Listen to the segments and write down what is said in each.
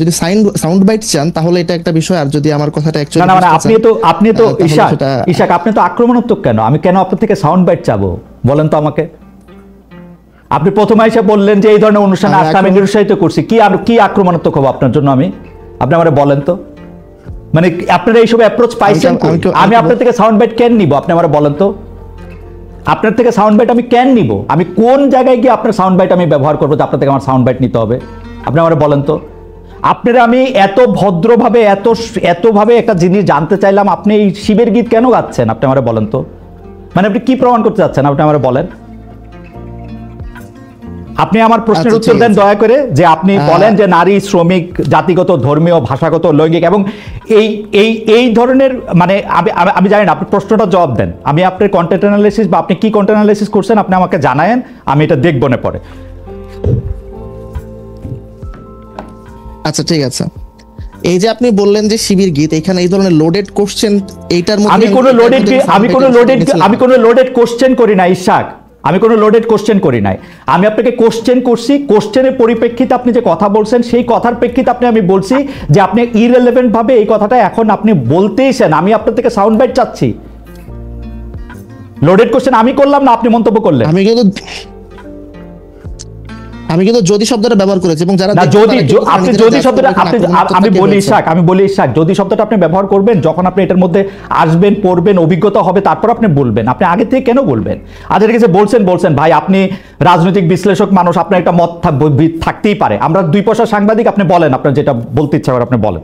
যদি sound byte চান তাহলে এটা একটা বিষয়, আর যদি আমার কথাটা না না মানে আপনি তো ইশাক আপনি তো আক্রমণাত্মক কেন? আমি কেন আপনার থেকে সাউন্ড বাইট চাবো বলেন তো আমাকে? আপনি প্রথমে এসে বললেন যে এই ধরনের অনুষ্ঠানে আসতে আমি নিরুৎসাহিত করছি, কি আক্রমণাত্মক হবো আপনার জন্য আমি? আপনি আমারে বলেন তো, মানে আপনারা এইসব অ্যাপ্রোচ পাইছেন? আমি আপনার থেকে সাউন্ড বাইট কেন নিব? আপনি আমারে বলেন তো, আপনার থেকে সাউন্ড বাইট আমি কেন নিব? আমি কোন জায়গায় গিয়ে আপনার সাউন্ড বাইট আমি ব্যবহার করবো যে আপনার থেকে আমার সাউন্ড বাইট নিতে হবে? আপনি আমারে বলেন তো। আপনারা আমি এত ভদ্রভাবে এতভাবে একটা জিনিস জানতে চাইলাম, আপনি এই শিবের গীত কেন গাচ্ছেন? আপনি আমারে বলেন তো, মানে আপনি কি প্রমাণ করতে চাচ্ছেন? আপনি আমারে বলেন। আপনি আমার প্রশ্নের উত্তর দেন দয়া করে, যে আপনি বলেন যে নারী, শ্রমিক, জাতিগত, ধর্মীয়, ভাষাগত, লৈঙ্গিক এবং এই ধরনের, মানে আমি জানি না, আপনি প্রশ্নটা জবাব দেন। আমি আপনার কন্টেন্ট অ্যানালাইসিস বা আপনি কি কন্টেন্ট অ্যানালাইসিস করছেন আপনি আমাকে জানায়েন, আমি এটা দেখব না পরে। আচ্ছা ঠিক আছে, এই যে আপনি বললেন যে শিবির গীত, এখানে এই ধরনের লোডেড কোশ্চেন, এইটার মধ্যে আমি কোনো লোডেড কোশ্চেন করি না ইশাক, আমি কোনো লোডেড কোশ্চেন করি নাই। আমি আপনাকে কোশ্চেন করছি, কোশ্চেনের পরিপ্রেক্ষিতে আপনি যে কথা বলছেন সেই কথার প্রেক্ষিতে আমি বলছি যে আপনি ইররিলেভেন্ট ভাবে এই কথাটা এখন আপনি বলতেইছেন, আমি আপনার থেকে সাউন্ড বাইট চাচ্ছি। লোডেড কোশ্চেন আমি করলাম না, আপনি মন্তব্য করলেন। আমি কিন্তু যদি শব্দটা ব্যবহার করেছি, এবং যারা আপনি যদি শব্দটা আমি বলি ইশাক, যদি শব্দটা আপনি ব্যবহার করবেন যখন আপনি এটার মধ্যে আসবেন, পড়বেন, অভিজ্ঞতা হবে, তারপর আপনি বলবেন। আপনি আগে থেকে কেন বলবেন? আজের কাছে বলছেন ভাই আপনি রাজনৈতিক বিশ্লেষক মানুষ, আপনার একটা মত থাকতেই পারে, আমরা 2 পয়সা সাংবাদিক, আপনি বলেন আপনার যেটা বলতে ইচ্ছা করে আপনি বলেন।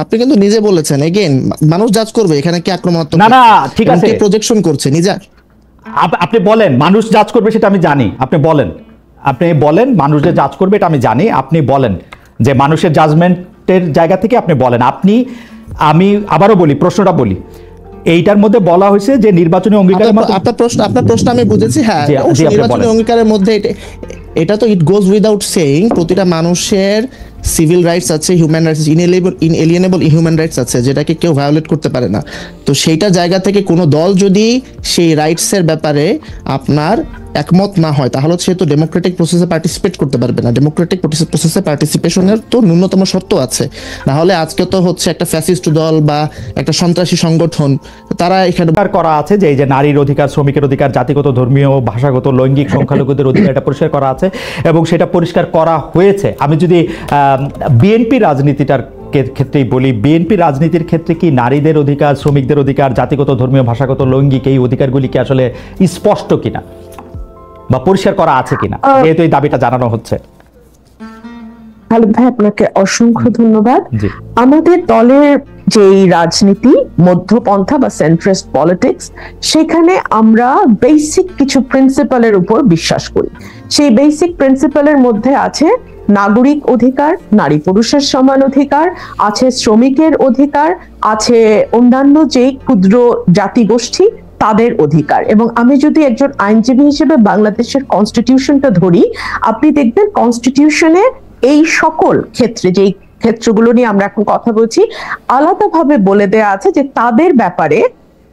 আপনি কিন্তু নিজে বলেছেন, এগেইন মানুষ জাজ করবে এখানে কি আক্রমণাত্মক না ঠিক আছে, প্রজেকশন করছে নিজে। আপনি বলেন মানুষ জাজ করবে, সেটা আমি জানি। আপনি বলেন মানুষ যে জাজ করবে এটা আমি জানি। আপনি বলেন যে মানুষের জাজমেন্টের জায়গা থেকে আপনি বলেন। আমি আবারও বলি, প্রশ্নটা বলি, এইটার মধ্যে বলা হয়েছে যে নির্বাচনী অঙ্গীকারের মধ্যে আপনার প্রশ্ন আমি বুঝেছি। হ্যাঁ, নির্বাচনী অঙ্গীকারের মধ্যে এটা তো ইট গোজ উইদাউট সেইং, প্রতিটা মানুষের সিভিল রাইটস আছে, হিউম্যান রাইটস, ইনএলিয়েনেবল হিউম্যান রাইটস আছে, যেটাকে কেউ ভায়োলেট করতে পারে না। তো সেইটা জায়গা থেকে কোনো দল যদি সেই রাইটসের ব্যাপারে আপনার একমত না হয়, তাহলে সে তো ডেমোক্রেটিক প্রসেসে পার্টিসিপেট করতে পারবে না। ডেমোক্রেটিক প্রসেসে পার্টিসিপেশনের তো ন্যূনতম শর্ত আছে, না হলে আজকে তো হচ্ছে একটা ফ্যাসিস্ট দল বা একটা সন্ত্রাসী সংগঠন, তারা এখানে করা আছে যে এই যে নারীর অধিকার, শ্রমিকের অধিকার, জাতিগত, ধর্মীয়, ভাষাগত, লৈঙ্গিক, সংখ্যালঘুদের অধিকার, এটা পরিষ্কার করা আছে এবং সেটা পরিষ্কার করা হয়েছে। আমি যদি বিএনপি রাজনীতিটার ক্ষেত্রেই বলি, বিএনপি রাজনীতির ক্ষেত্রে কি নারীদের অধিকার, শ্রমিকদের অধিকার, জাতিগত, ধর্মীয়, ভাষাগত, লৈঙ্গিক এই অধিকারগুলি কি আসলে স্পষ্ট কিনা বা পরিষ্কার করা আছে কিনা, যেহেতু এই দাবিটা জানানো হচ্ছে? খালিদ ভাই আপনাকে অসংখ্য ধন্যবাদ। আমাদের দলের যেই রাজনীতি, মধ্যপন্থা বা সেন্ট্রিস্ট পলিটিক্স, সেখানে আমরা বেসিক কিছু প্রিন্সিপালের উপর বিশ্বাস করি। সেই বেসিক প্রিন্সিপালের মধ্যে আছে নাগরিক অধিকার, নারী পুরুষের সমান অধিকার, আছে শ্রমিকের অধিকার, আছে অন্যান্য যে ক্ষুদ্র জাতিগোষ্ঠী তাদের অধিকার। এবং আমি যদি একজন আইনজীবী হিসেবে বাংলাদেশের কনস্টিটিউশনটা ধরি, আপনি দেখবেন কনস্টিটিউশনে এই সকল ক্ষেত্রে, যেই ক্ষেত্রগুলো নিয়ে আমরা এখন কথা বলছি, আলাদাভাবে বলে দেয়া আছে যে তাদের ব্যাপারে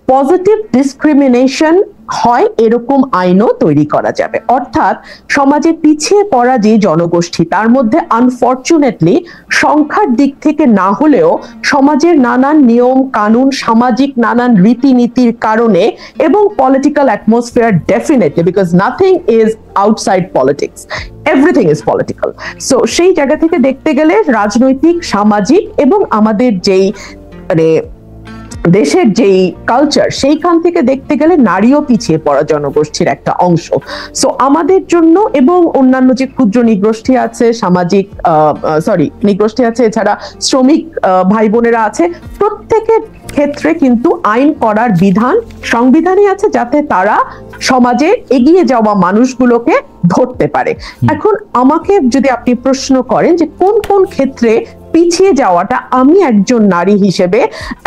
পজিটিভ ডিসক্রিমিনেশন হয় এরকম আইনও তৈরি করা যাবে। অর্থাৎ সমাজে পিছিয়ে পড়া যে জনগোষ্ঠী, তার মধ্যে আনফরচুনেটলি সংখ্যার দিক থেকে না হলেও সমাজের নানান নিয়ম কানুন, সামাজিক নানান রীতিনীতির কারণে এবং political atmosphere, definitely because nothing is outside politics, everything is political. So সেই জায়গা থেকে দেখতে গেলে রাজনৈতিক, সামাজিক এবং আমাদের যেই মানে দেশের যেই কালচার, সেইখান থেকে দেখতে গেলে নারীও পিছিয়ে পড়া জনগোষ্ঠীর একটা অংশ। সো আমাদের জন্য এবং অন্যান্য যে ক্ষুদ্র নিগোষ্ঠী আছে, সামাজিক নিগোষ্ঠী আছে, এছাড়া শ্রমিক ভাই বোনেরা আছে, প্রত্যেকের ক্ষেত্রে কিন্তু আইন করার বিধান সংবিধানে আছে, যাতে তারা সমাজে এগিয়ে যাওয়া মানুষগুলোকে ধরতে পারে। এখন আমাকে যদি আপনি প্রশ্ন করেন যে কোন কোন ক্ষেত্রে পিছিয়ে যাওয়াটা আমি একজন নারী হিসেবে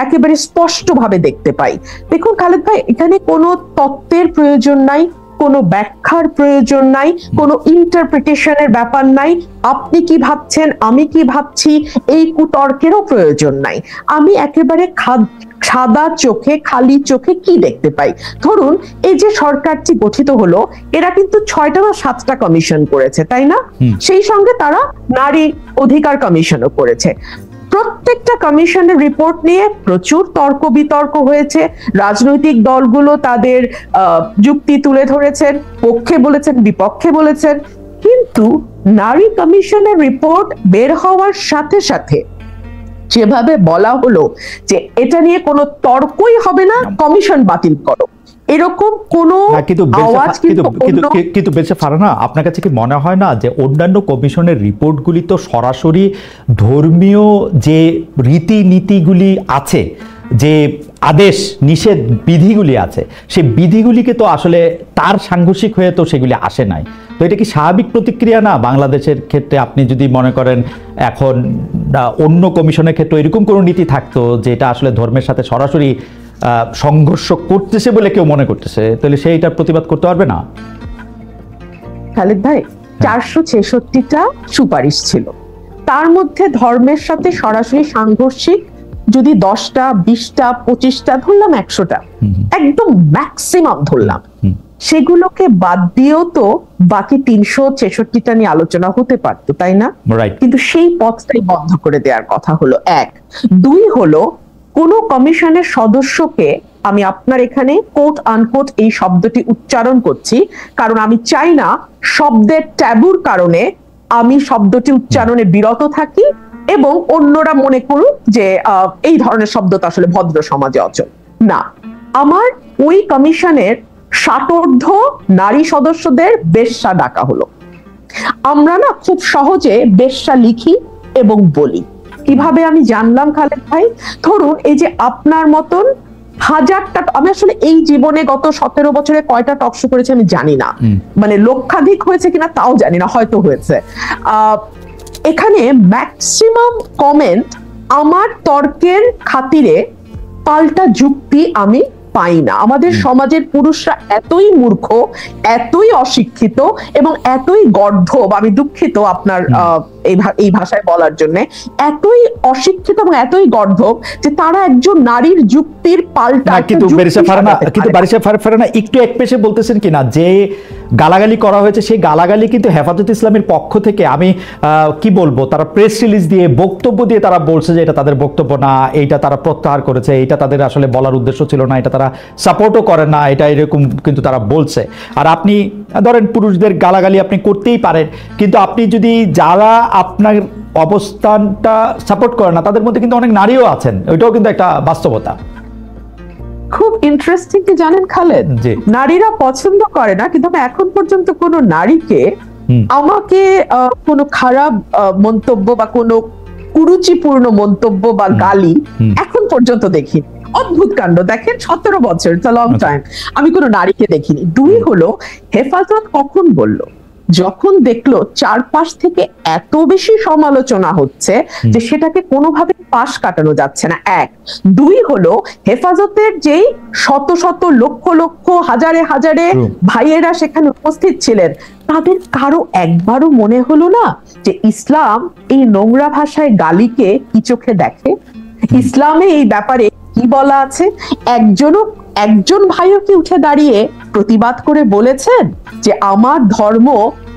একেবারে স্পষ্টভাবে দেখতে পাই, দেখুন খালেদ ভাই, এখানে কোনো তত্ত্বের প্রয়োজন নাই, কোনো ব্যাখ্যার প্রয়োজন নাই, কোনো ইন্টারপ্রিটেশনের ব্যাপার নাই, আপনি কি ভাবছেন আমি কি ভাবছি এই কুতর্কেরও প্রয়োজন নাই। আমি একেবারে সাদা চোখে খালি চোখে কি দেখতে পাই? ধরুন এই যে সরকারটি গঠিত হলো, এরা কিন্তু 6টা বা 7টা কমিশন করেছে, তাই না? সেই সঙ্গে তারা নারী অধিকার কমিশনও করেছে। প্রত্যেকটা কমিশনের রিপোর্ট নিয়ে প্রচুর তর্ক বিতর্ক হয়েছে। রাজনৈতিক দলগুলো তাদের যুক্তি তুলে ধরেছেন, পক্ষে বলেছেন, বিপক্ষে বলেছেন। কিন্তু নারী কমিশনের রিপোর্ট বের হওয়ার সাথে সাথে যেভাবে বলা হলো যে এটা নিয়ে কোনো তর্কই হবে না, কমিশন বাতিল করো, এরকম কোনো আওয়াজ কিন্তু বেশি ফারানা, আপনার কাছে কি মনে হয় না যে অন্যান্য কমিশনের রিপোর্টগুলি তো সরাসরি ধর্মীয় যে রীতিনীতিগুলি আছে, যে আদেশ নিষেধ বিধিগুলি আছে, সেই বিধিগুলিকে তো আসলে তার সাংঘর্ষিক হয়ে তো সেগুলি আসে নাই? তো এটা কি স্বাভাবিক প্রতিক্রিয়া না বাংলাদেশের ক্ষেত্রে? আপনি যদি মনে করেন এখন অন্য কমিশনের ক্ষেত্রে এরকম কোনো নীতি থাকতো যেটা আসলে ধর্মের সাথে সরাসরি সংঘর্ষ করতেছে বলে কেউ মনে করতেছে, তাহলে সেইটার প্রতিবাদ করতে পারবে না? খালেদ ভাই, 466টা সুপারিশ ছিল, তার মধ্যে ধর্মের সাথে সরাসরি সাংঘর্ষিক যদি 10টা, 20টা, 25টা, ধরলাম 100টা, একদম ম্যাক্সিমাম ধরলাম, সেগুলোকে বাদ দিয়েও তো বাকি 366টা নিয়ে আলোচনা হতে পারতো, তাই না? কিন্তু সেই পথটাই বন্ধ করে দেওয়ার কথা হলো। 1, 2 হলো কোন কমিশনের সদস্যকে, আমি আপনার এখানে কোট আনকোট এই শব্দটি উচ্চারণ করছি কারণ আমি চাই না শব্দের ট্যাবুর কারণে আমি শব্দটি উচ্চারণে বিরত থাকি এবং অন্যরা মনে করুক যে এই ধরনের শব্দ তো আসলে ভদ্র সমাজে অচল না। আমার ওই কমিশনের 60 নারী সদস্যদের বেশ্যা ডাকা হলো। আমরা না খুব সহজে বেশ্যা লিখি এবং বলি। কিভাবে আমি জানলাম খালেদ ভাই? ধরুন এই যে আপনার মতন হাজারটা, আমি আসলে এই জীবনে গত 17 বছরে কয়টা টকশো করেছি আমি জানি না, মানে লক্ষাধিক হয়েছে কিনা তাও জানি না, হয়তো হয়েছে। এখানে ম্যাক্সিমাম কমেন্ট আমার তর্কের খাতিরে পাল্টা যুক্তি আমি পাই না। আমাদের সমাজের পুরুষরা এতই মূর্খ, এতই অশিক্ষিত এবং এতই গর্ধব, আমি দুঃখিত আপনার এই ভাষায় বলার জন্য, এতই অশিক্ষিত এবং এতই গর্ধব যে তারা একজন নারীর যুক্তির পাল্টা। কিন্তু বারিশা ফারহানা একটু একপেশে বলতেছেন কিনা যে গালাগালি করা হয়েছে, সেই গালাগালি কিন্তু হেফাজত ইসলামের পক্ষ থেকে, আমি কি বলবো, তারা প্রেস রিলিজ দিয়ে বক্তব্য দিয়ে তারা বলছে যে এটা তাদের বক্তব্য না, এইটা তারা প্রত্যাহার করেছে, এইটা তাদের আসলে বলার উদ্দেশ্য ছিল না, এটা তারা সাপোর্টও করে না, এটা এরকম কিন্তু তারা বলছে। আর আপনি ধরেন পুরুষদের গালাগালি আপনি করতেই পারেন, কিন্তু আপনি যদি যারা আপনার অবস্থানটা সাপোর্ট করে না তাদের মধ্যে কিন্তু অনেক নারীও আছেন, ওইটাও কিন্তু একটা বাস্তবতা। খুব ইন্টারেস্টিং কি জানেন খালেদ, নারীরা পছন্দ করে না, কিন্তু আমি এখন পর্যন্ত কোনো নারীকে আমাকে কোনো খারাপ মন্তব্য বা কোনো কুরুচিপূর্ণ মন্তব্য বা গালি এখন পর্যন্ত দেখিনি। অদ্ভুত কাণ্ড, দেখেন 17 বছর, ইটস আ লং টাইম, আমি কোনো নারীকে দেখিনি। 2 হলো হেফাজত কখন বলল? যখন দেখলো চারপাশ থেকে এত বেশি সমালোচনা হচ্ছে যে সেটাকে কোনোভাবে পাশ কাটানো যাচ্ছে না। 1, 2 হলো হেফাজতের যেই শত শত লক্ষ লক্ষ হাজারে হাজারে ভাইয়েরা সেখানে উপস্থিত ছিলেন, তাদের কারো একবারও মনে হলো না যে ইসলাম এই নোংরা ভাষায় গালিকে কি চোখে দেখে? ইসলামে এই ব্যাপারে কি বলা আছে? একজন ভাইও কি উঠে দাঁড়িয়ে প্রতিবাদ করে বলেছেন যে আমার ধর্ম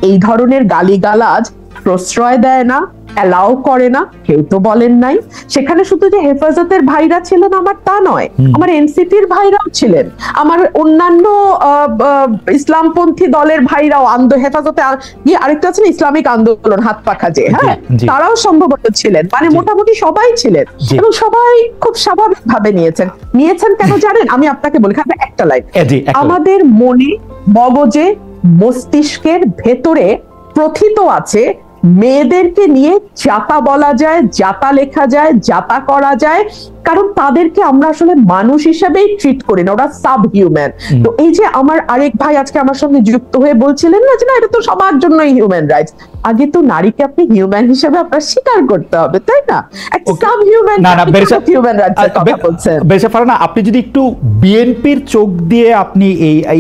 এই ধরনের গালিগালাজ প্রশ্রয় দেয় না, অ্যালাউ করে না? কেউ তো বলেন নাই। সেখানে শুধু যে হেফাজতের ভাইরা ছিলেন আমার তা নয়, আমার এনসিপির ভাইরাও ছিলেন, আমার অন্যান্য ইসলামপন্থী দলের ভাইরাও, হেফাজতে আরেকটা আছে না ইসলামিক আন্দোলন হাত পাখা যে, হ্যাঁ, তারাও সম্ভবত ছিলেন, মানে মোটামুটি সবাই ছিলেন এবং সবাই খুব স্বাভাবিক ভাবে নিয়েছেন কেন জানেন? আমি আপনাকে বলি, একটা লাইন, আমাদের মনে, মগজে, মস্তিষ্কের ভেতরে প্রথিত আছে মেয়েদেরকে নিয়ে জাতা বলা যায়, জাতা লেখা যায়, জাতা করা যায়, কারণ তাদেরকে আমরা আসলে মানুষ হিসেবেই ট্রিট করি না, ওরা সাব হিউম্যান। তো এই যে আমার আরেক ভাই আজকে আমার সঙ্গে যুক্ত হয়ে বলছিলেন না যে না এটা তো সবার জন্যই হিউম্যান রাইটস, আগে তো নারীকে আপনি হিউম্যান হিসেবে আপনার স্বীকার করতে হবে, তাই না? একটা সাব হিউম্যান, না না হিউম্যান রাইটসের কথা বলছেন। বেশা ফারহানা, আপনি যদি একটু বিএনপির চোখ দিয়ে আপনি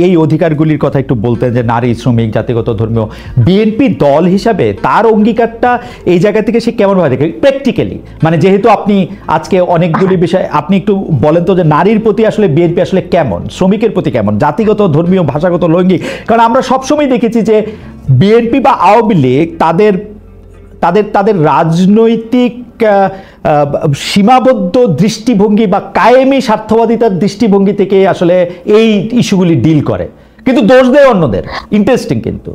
এই অধিকারগুলির কথা একটু বলতেন, যে নারী, শ্রমিক, জাতিগত, ধর্মীয়, বিএনপি দল হিসাবে তার অঙ্গীকারটা এই জায়গা থেকে সে কেমন ভাবে দেখে প্র্যাকটিক্যালি, মানে যেহেতু আপনি আজকে অনেকগুলি বিষয় আপনি একটু বলেন তো, যে নারীর প্রতি আসলে বিএনপি আসলে কেমন, শ্রমিকের প্রতি কেমন, জাতিগত, ধর্মীয়, ভাষাগত, লৈঙ্গিক? কারণ আমরা সবসময় দেখেছি যে বিএনপি বা আওয়ামী লীগ তাদের তাদের তাদের রাজনৈতিক সীমাবদ্ধ দৃষ্টিভঙ্গি বা কায়েমি স্বার্থবাদিতার দৃষ্টিভঙ্গি থেকে আসলে এই ইস্যুগুলি ডিল করে, কিন্তু দোষ দেয় অন্যদের। ইন্টারেস্টিং। কিন্তু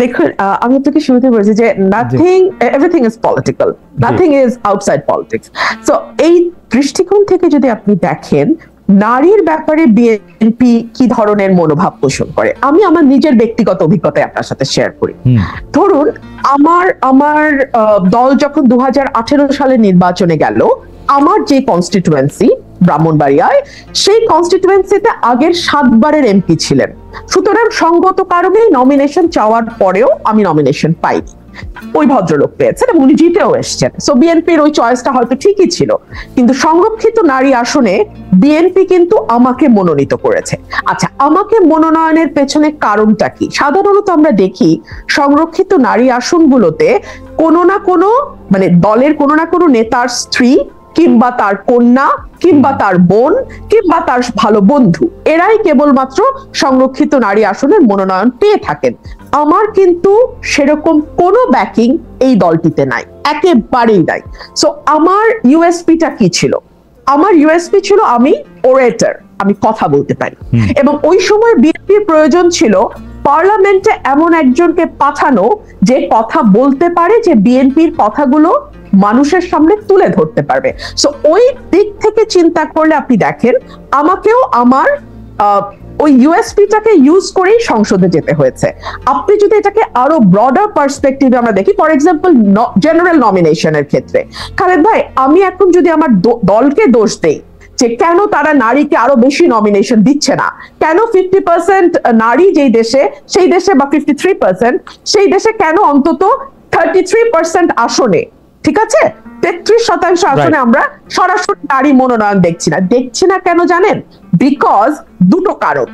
দেখুন, আমি আপনাকে শুরুতে বলেছি যে everything is political, nothing is outside politics. So এই দৃষ্টিকোণ থেকে যদি আপনি দেখেন নারীর ব্যাপারে বিএনপি কি ধরনের মনোভাব পোষণ করে, আমি আমার নিজের ব্যক্তিগত অভিজ্ঞতা আপনার সাথে শেয়ার করি। ধরুন, আমার দল যখন 2018 সালে নির্বাচনে গেল, আমার যে কনস্টিটুয়েন্সি ব্রাহ্মণবাড়িয়ায়, সেই কনস্টিটুয়েন্সিতে আগের 7 বারের এমপি ছিলেন। সুতরাং সঙ্গত কারণে নমিনেশন চাওয়ার পরেও আমি নমিনেশন পাইনি, ওই ভদ্রলোক পেয়েছেন এবং উনি জিতেও এসছেন। সো বিএনপির ওই চয়েসটা হয়তো ঠিকই ছিল, কিন্তু সংরক্ষিত নারী আসনে বিএনপি কিন্তু আমাকে মনোনীত করেছে। আচ্ছা, আমাকে মনোনয়নের পেছনে কারণটা কি? সাধারণত আমরা দেখি সংরক্ষিত নারী আসনগুলোতে কোনো না কোনো, মানে দলের কোনো না কোনো নেতার স্ত্রী কিংবা তার কন্যা কিংবা তার বোন কিংবা তার ভালো বন্ধু, এরাই কেবলমাত্র সংরক্ষিত নারী আসনের মনোনয়ন পেয়ে থাকেন। আমার কিন্তু সেরকম কোনো ব্যাকিং এই দলটিতে নাই, একেবারেই নাই। সো আমার ইউএসপিটা কি ছিল? আমার ইউএসপি ছিল আমি ওরেটর, আমি কথা বলতে পারি, এবং ওই সময় বিএনপির প্রয়োজন ছিল পার্লামেন্টে এমন একজনকে পাঠানো যে কথা বলতে পারে, যে বিএনপির কথাগুলো মানুষের সামনে তুলে ধরতে পারবে। সো ওই দিক থেকে চিন্তা করলে আপনি দেখেন আমাকেও আমার ওই ইউএসপিটাকে ইউজ করেই সংসদে যেতে হয়েছে। আপনি যদি এটাকে আরো ব্রডার পার্সপেক্টিভে আমরা দেখি, ফর এক্সাম্পল জেনারেল নমিনেশনের ক্ষেত্রে, খালেদ ভাই, আমি এখন যদি আমার দলকে দোষ দেই যে কেন তারা নারীকে আরো বেশি নমিনেশন দিচ্ছে না, কেন 50% নারী যেই দেশে, সেই দেশে, বা 53% সেই দেশে কেন অন্তত 33% আসনে, ঠিক আছে, 33% আসনে আমরা সরাসরি নারী মনোনয়ন দেখছি না কেন জানেন? বিকজ দুটো কারণ।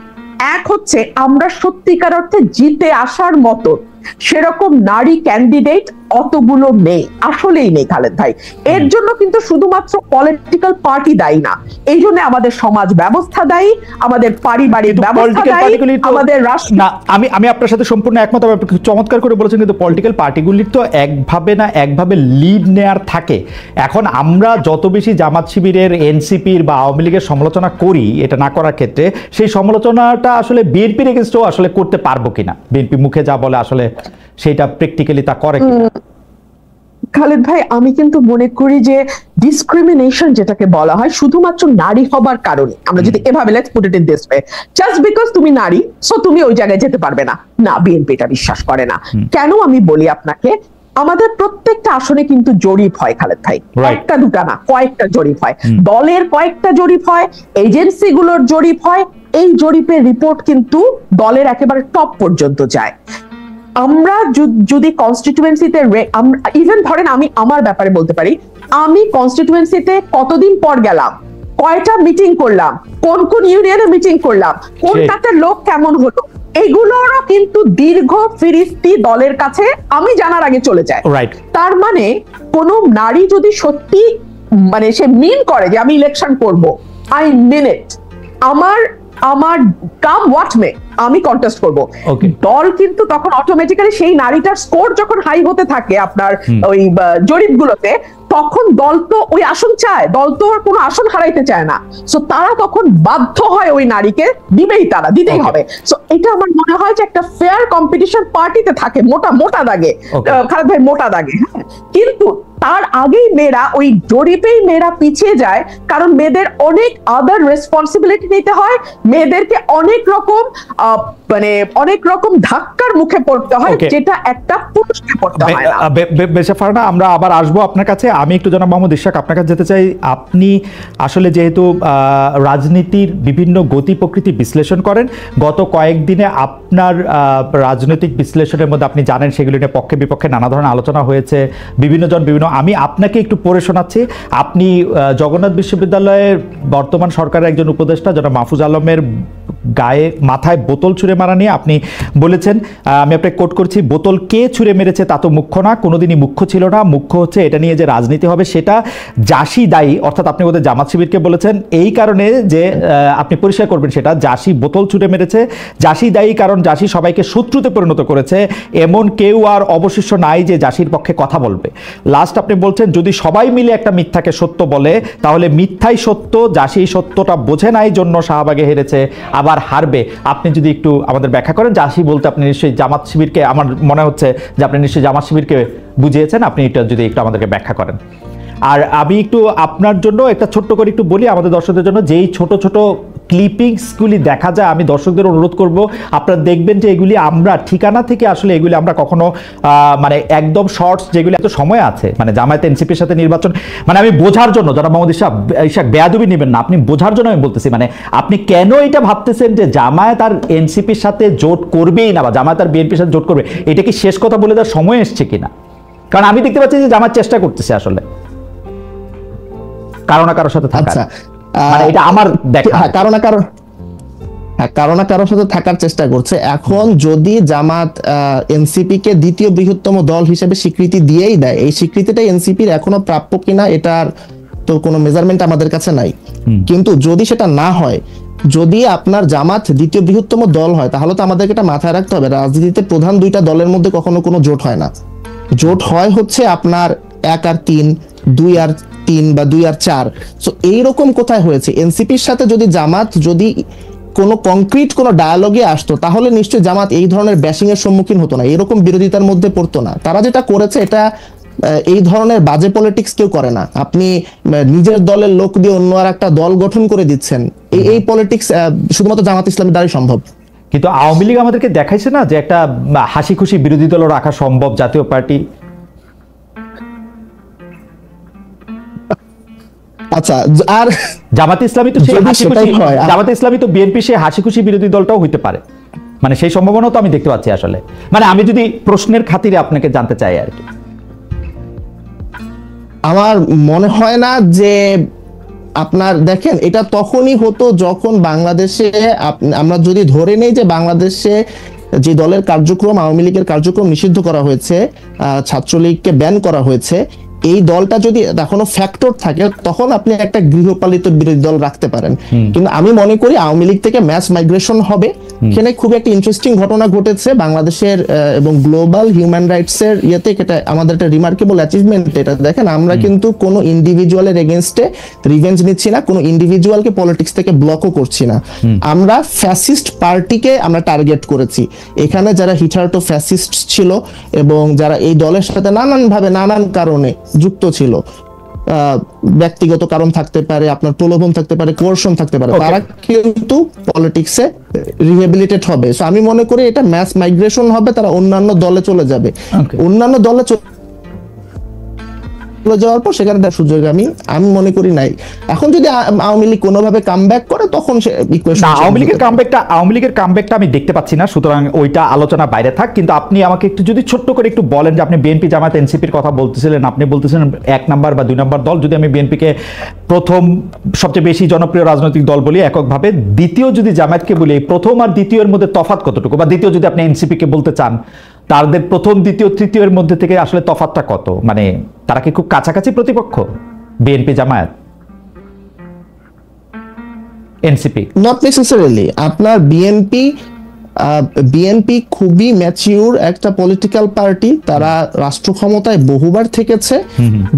এক হচ্ছে আমরা সত্যিকার অর্থে জিতে আসার মতো সেরকম নারী ক্যান্ডিডেট অতগুলো নেই, আসলেই নেই খালেদ ভাই। এর জন্য কিন্তু শুধুমাত্র পলিটিক্যাল পার্টি দায়ী না, এই জন্য আমাদের সমাজ ব্যবস্থা দায়ী, আমাদের পারিবারিক ব্যবস্থা দায়ী, আমাদের রাষ্ট্র। না, আমি আপনার সাথে সম্পূর্ণ একমত। আপনি চমৎকার করে বলেছেন, কিন্তু পলিটিক্যাল পার্টিগুলির তো একভাবে লিড নেয়ার থাকে। এখন আমরা যত বেশি জামাত শিবিরের, এনসিপির বা আওয়ামী লীগের সমালোচনা করি এটা না করার ক্ষেত্রে, সেই সমালোচনাটা আসলে বিএনপির এগেইনস্টও আসলে করতে পারবো কিনা, বিএনপি মুখে যা বলে আসলে সেটা প্র্যাকটিক্যালি তা করে কিনা। খালেদ ভাই, আমি কিন্তু মনে করি যে ডিসক্রিমিনেশন যেটাকে বলা হয় শুধুমাত্র নারী হবার কারণে, আমরা যদি এভাবে let's put it in this way, just because তুমি নারী সো তুমি ওই জায়গায় যেতে পারবে না, না, বিএনপি এটা বিশ্বাস করে না। কেন আমি বলি আপনাকে, আমাদের প্রত্যেকটা আসনে কিন্তু জরিপ হয় খালেদ ভাই, একটা দুটা না, কয়েকটা জরিপ হয়, দলের কয়েকটা জরিপ হয়, এজেন্সিগুলোর জরিপ হয়, এই জরিপের রিপোর্ট কিন্তু দলের একেবারে টপ পর্যন্ত যায়। আমরা যদি কনস্টিটিউয়েন্সিতে, ইভেন ধরেন আমি আমার ব্যাপারে বলতে পারি, আমি কনস্টিটিউয়েন্সিতে কতদিন পর গেলাম, কয়টা মিটিং করলাম, কোন কোন ইউনিয়নে মিটিং করলাম, কোনটাতে লোক কেমন হলো, এগুলোরও কিন্তু দীর্ঘ ফিরিস্তি দলের কাছে আমি জানার আগে চলে যায়। তার মানে কোন নারী যদি সত্যি মানে সে মিন করে যে আমি ইলেকশন করব, আই মিন ইট, আমার কাম হোয়াট মে আমি কন্টেস্ট করব, দল কিন্তু তখন অটোমেটিক্যালি সেই নারীটার স্কোর যখন হাই হতে থাকে আপনার ওই জরিপগুলোতে, তখন দল তো ওই আসন চায়, দল তো আর কোনো আসন হারাইতে চায় না। সো তারা তখন বাধ্য হয় ওই নারীকে দিবেই, তারা দিতেই হবে। সো এটা আমার মনে হয় যে একটা ফেয়ার কম্পিটিশন পার্টিতে থাকে, মোটা দাগে খালেদ ভাই, মোটা দাগে। কিন্তু তার আগেই মেয়েরা, ওই জরিপেই মেয়েরা পিছিয়ে যায়, কারণ মেয়েদের অনেক আদার রেসপন্সিবিলিটি নিতে হয়, মেয়েদেরকে অনেক রকম মানে অনেক রকম ধাক্কার মুখে পড়তে হয়, যেটা একটা পুরুষকে পড়তে হয় না। বেশা ফারহানা, আমরা আবার আসবো আপনার কাছে। আমি একটু জনাব মোহাম্মদ ইশরাক আপনার কাছে যেতে চাই। আপনি আসলে যেহেতু রাজনীতির বিভিন্ন গতি প্রকৃতি বিশ্লেষণ করেন, গত কয়েকদিনে আপনার রাজনৈতিক বিশ্লেষণের মধ্যে আপনি জানেন সেগুলি নিয়ে পক্ষে বিপক্ষে নানা ধরনের আলোচনা হয়েছে, বিভিন্ন আমি আপনাকে একটু পড়ে শোনাচ্ছি। আপনি জগন্নাথ বিশ্ববিদ্যালয়ের বর্তমান সরকারের একজন উপদেষ্টা জনাব মাহফুজ আলমের গায়ে মাথায় বোতল ছুঁড়ে মারা নিয়ে আপনি বলেছেন, আমি আপনাকে কোট করছি, বোতল কে ছুঁড়ে মেরেছে তা তো মুখ্য না, কোনোদিনই মুখ্য ছিল না, মুখ্য হচ্ছে এটা নিয়ে যে রাজনীতি হবে সেটা জাসি দায়ী। অর্থাৎ আপনি বোধহয় জামাত শিবিরকে বলেছেন, এই কারণে যে আপনি পরিষ্কার করবেন সেটা, জাসি বোতল ছুঁড়ে মেরেছে, জাসি দায়ী কারণ জাসি সবাইকে শত্রুতে পরিণত করেছে, এমন কেউ আর অবশিষ্ট নাই যে জাসির পক্ষে কথা বলবে। লাস্ট আপনি বলছেন, যদি সবাই মিলে একটা মিথ্যাকে সত্য বলে তাহলে মিথ্যাই সত্য, জাসি সত্যটা বোঝে নাই জন্য শাহবাগে হেরেছে, আবার হারবে। আপনি যদি একটু আমাদের ব্যাখ্যা করেন, জাসি বলতে আপনি নিশ্চয়ই জামাত শিবিরকে, আমার মনে হচ্ছে যে আপনি নিশ্চয়ই জামাত শিবিরকে বুঝিয়েছেন, আপনি এটা যদি একটু আমাদেরকে ব্যাখ্যা করেন। আর আমি একটু আপনার জন্য একটা ছোট্ট করে একটু বলি আমাদের দর্শকদের জন্য, যেই ছোট ছোট ক্লিপিংসগুলি দেখা যায়, আমি দর্শকদের অনুরোধ করব আপনারা দেখবেন যে এগুলি আমরা ঠিকানা থেকে আসলে এগুলি আমরা কখনো মানে একদম শর্টস যেগুলি এত সময় আছে, মানে জামায়াত এনসিপির সাথে নির্বাচন, মানে আমি বোঝার জন্য, যারা মোহাম্মদ ইশরাক বেয়াদবি নেবেন না, আপনি বোঝার জন্য আমি বলতেছি, মানে আপনি কেন এটা ভাবতেছেন যে জামায়াত আর এনসিপির সাথে জোট করবেই না বা জামায়াত আর বিএনপির সাথে জোট করবে, এটা কি শেষ কথা বলে দেওয়ার সময় এসছে কিনা? কারণ আমি দেখতে পাচ্ছি যে জামায়াত চেষ্টা করতেছে আসলে কারো না কারোর সাথে থাকার, মানে এটা আমার দেখা, কারো না কারোর সাথে থাকার চেষ্টা করছে। এখন যদি জামাত এনসিপি কে দ্বিতীয় বৃহত্তম দল হিসেবে স্বীকৃতি দিয়েই দেয়, এই স্বীকৃতিটা এনসিপির এখনো প্রাপ্য কিনা এটার তো কোনো মেজারমেন্ট আমাদের কাছে নাই। কিন্তু যদি সেটা না হয়, যদি আপনার জামাত দ্বিতীয় বৃহত্তম দল হয়, তাহলে তো আমাদেরকে এটা মাথায় রাখতে হবে, রাজনীতিতে প্রধান দুইটা দলের মধ্যে কখনো কোনো জোট হয় না। জোট হয় হচ্ছে আপনার 1 আর 3, 2 আর 3 বা 2 আর 4। সো এইরকম কোথায় হয়েছে? এনসিপির সাথে যদি জামাত যদি কোনো কংক্রিট কোনো ডায়ালগে আসতো, তাহলে নিশ্চয়ই জামাত এই ধরনের ব্যাশিং এর সম্মুখীন হতো না, এরকম বিরোধিতার মধ্যে পড়তো না। তারা যেটা করেছে, এটা এই ধরনের বাজে পলিটিক্স কেউ করে না। আপনি নিজের দলের লোক দিয়ে অন্য আর একটা দল গঠন করে দিচ্ছেন, এই পলিটিক্স শুধুমাত্র জামাত ইসলামের দ্বারাই সম্ভব। কিন্তু আওয়ামী লীগ আমাদেরকে দেখাইছে না যে একটা হাসি খুশি বিরোধী দল রাখা সম্ভব, জাতীয় পার্টি। আচ্ছা, আর জামাত ইসলামী তো সেই হাসি খুশি, জামাত ইসলামী তো বিএনপি সেই হাসি খুশি বিরোধী দলটাও হইতে পারে, মানে সেই সম্ভাবনা তো আমি দেখতে পাচ্ছি আসলে। মানে আমি যদি প্রশ্নের খাতিরে আপনাকে জানতে চাই আর কি, আমার মনে হয় না যে আপনার দেখেন, এটা তখনই হতো যখন বাংলাদেশে আমরা যদি ধরে নেই যে বাংলাদেশে যে দলের কার্যক্রম, আওয়ামী লীগের কার্যক্রম নিষিদ্ধ করা হয়েছে, ছাত্রলীগকে ব্যান করা হয়েছে, এই দলটা যদি এখনো ফ্যাক্টর থাকে, তখন আপনি একটা গৃহপালিত বিরোধী দল রাখতে পারেন। কিন্তু আমি মনে করি আওয়ামী লীগ থেকে ম্যাস মাইগ্রেশন হবে। এখানে খুব একটা ইন্টারেস্টিং ঘটনা ঘটেছে বাংলাদেশের এবং গ্লোবাল হিউম্যান রাইটস এর ইয়েতে, এটা আমাদের একটা রিমার্কেবল অ্যাচিভমেন্ট। এটা দেখেন, আমরা কিন্তু কোনো ইন্ডিভিজুয়ালের এগেইনস্টে রিভেঞ্জ নিচ্ছি না, কোনো ইন্ডিভিজুয়ালকে পলিটিক্স থেকে ব্লকও করছি না। আমরা ফ্যাসিস্ট পার্টিকে আমরা টার্গেট করেছি। এখানে যারা হিটারটো ফ্যাসিস্ট ছিল এবং যারা এই দলের সাথে নানানভাবে নানান কারণে যুক্ত ছিল, ব্যক্তিগত কারণ থাকতে পারে, আপনার প্রলোভন থাকতে পারে, কোর্শন থাকতে পারে, তারা কিন্তু পলিটিক্সে রিহেবিলিটেট হবে। সো আমি মনে করি এটা ম্যাস মাইগ্রেশন হবে, তারা অন্যান্য দলে চলে যাবে। অন্যান্য দলে যাওয়ার পর সেখানে তার সুযোগ আমি মনে করি নাই। এখন যদি আওয়ামী লীগ কোনোভাবে কামব্যাক করে, তখন সে ইকুয়েশন, আওয়ামী লীগের কামব্যাকটা আমি দেখতে পাচ্ছি না, সুতরাং ওইটা আলোচনা বাইরে থাক। কিন্তু আপনি আমাকে একটু যদি ছোট্ট করে একটু বলেন যে আপনি বিএনপি জামায়াত এনসিপির কথা বলতেছিলেন, আপনি বলতেছিলেন 1 নাম্বার বা 2 নাম্বার দল। যদি আমি বিএনপিকে প্রথম সবচেয়ে বেশি জনপ্রিয় রাজনৈতিক দল বলি এককভাবে, দ্বিতীয় যদি জামায়াতকে বলি, প্রথম আর দ্বিতীয়ের মধ্যে তফাৎ কতটুকু, বা দ্বিতীয় যদি আপনি এনসিপিকে বলতে চান, তাদের প্রথম দ্বিতীয় তৃতীয়ের মধ্যে থেকে আসলে তফাৎটা কত? মানে তারা কি খুব কাছাকাছি প্রতিপক্ষ, BNP Jamaat NCP? Not necessarily. আপনার বিএনপি খুবই ম্যাচিউর একটা পলিটিক্যাল পার্টি, তারা রাষ্ট্র ক্ষমতায় বহুবার থেকেছে।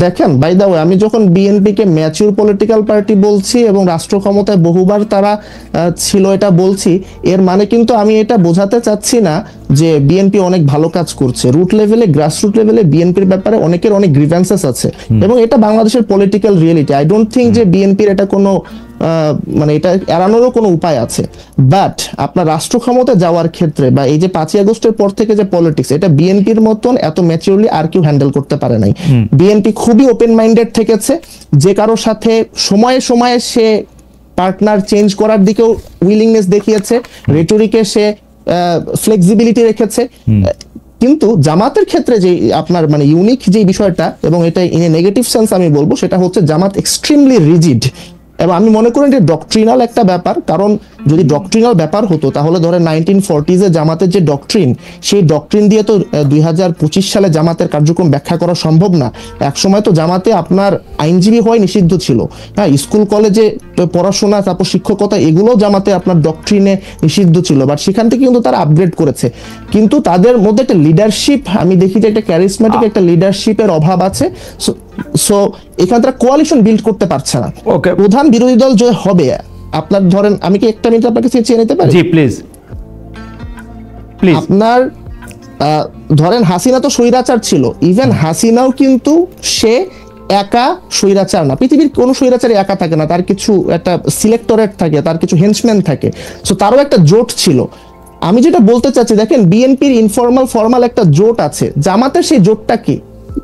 দেখেন, বাই দ্য ওয়ে, আমি যখন বিএনপি কে ম্যাচিউর পলিটিক্যাল পার্টি বলছি এবং রাষ্ট্র ক্ষমতায় বহুবার তারা ছিল এটা বলছি, এর মানে কিন্তু আমি এটা বোঝাতে চাচ্ছি না যে বিএনপি অনেক ভালো কাজ করছে। রুট লেভেলে, গ্রাসরুট লেভেলে বিএনপির ব্যাপারে অনেকের অনেক গ্রিভেন্সেস আছে এবং এটা বাংলাদেশের political reality. I don't think যে বিএনপির এটা কোনো মানে এটা এড়ানোরও কোনো উপায় আছে। বাট আপনার রাষ্ট্র ক্ষমতায় যাওয়ার ক্ষেত্রে বা এই যে 5ই আগস্টের পর থেকে যে পলিটিক্স, এটা বিএনপির মতন এত ম্যাচিউরলি আর কেউ হ্যান্ডেল করতে পারে নাই। বিএনপি খুবই ওপেন মাইন্ডেড থেকেছে, যে কারোর সাথে সময়ে সময়ে সে পার্টনার চেঞ্জ করার দিকেও উইলিংনেস দেখিয়েছে, রেটরিকে সে ফ্লেক্সিবিলিটি রেখেছে। কিন্তু জামাতের ক্ষেত্রে যে আপনার মানে ইউনিক যে বিষয়টা, এবং এটা ইন এ নেগেটিভ সেন্স আমি বলবো, সেটা হচ্ছে জামাত এক্সট্রিমলি রিজিড। এবং আমি মনে করি যে ডক্ট্রিনাল একটা ব্যাপার, কারণ যদি ডক্ট্রিনাল ব্যাপার হতো তাহলে ধরেন 1940s জামাতের যে ডক্ট্রিন, সেই ডক্ট্রিন দিয়ে তো 2025 সালে জামাতের কার্যক্রম ব্যাখ্যা করা সম্ভব না। একসময় তো জামাতে আপনার আইনজীবী হওয়াই নিষিদ্ধ ছিল, হ্যাঁ, স্কুল কলেজে পড়াশোনা, তারপর শিক্ষকতা, এগুলো জামাতে আপনার ডক্ট্রিনে নিষিদ্ধ ছিল। বাট সেখান থেকে কিন্তু তারা আপগ্রেড করেছে। কিন্তু তাদের মধ্যে একটা লিডারশিপ, আমি দেখি যে একটা ক্যারিসমেটিক একটা লিডারশিপের অভাব আছে। সো এখানে তারা কোয়ালিশন বিল্ড করতে পারছে না। প্রধান বিরোধী দল যে হবে, আপনার ধরেন, আমি কি একটা মিনিট আপনাকে চেয়ে নিতে পারি? জি প্লিজ প্লিজ। আপনার ধরেন হাসিনা তো স্বৈরাচার ছিল, ইভেন হাসিনাও কিন্তু সে একা স্বৈরাচার না। পৃথিবীর কোনো স্বৈরাচারী একা থাকে না, তার কিছু একটা সিলেক্টরেট থাকে, তার কিছু হেঞ্চম্যান থাকে। সো তারও একটা জোট ছিল। আমি যেটা বলতে চাচ্ছি, দেখেন বিএনপির ইনফর্মাল ফর্মাল একটা জোট আছে, জামাতের সেই জোটটা কি?